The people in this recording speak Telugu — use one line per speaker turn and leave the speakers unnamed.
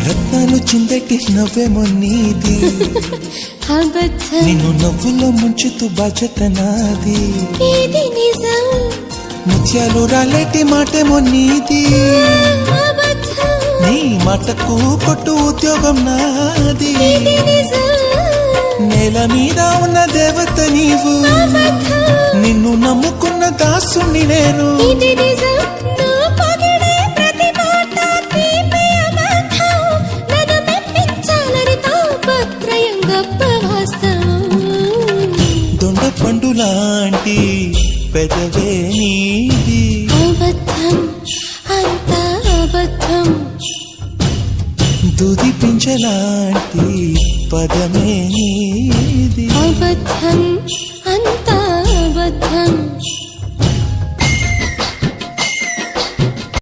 రత్నాలు చిందటి నవ్వేమో నీది, నిన్ను నవ్వులో ముంచుతూ బాధ్యత నాది. ముత్యాలు రాలేటి మాటేమో నీది, నీ మాటకు కొట్టు ఉద్యోగం నాది. నేల మీద ఉన్న దేవత నీవు, నిన్ను నమ్ముకున్న దాసుని నేను. దొండ పండు లాంటి పెదవే నీది, దూది పింఛలాంటి పదమే నీది.
అబద్ధం అంతా అబద్ధం.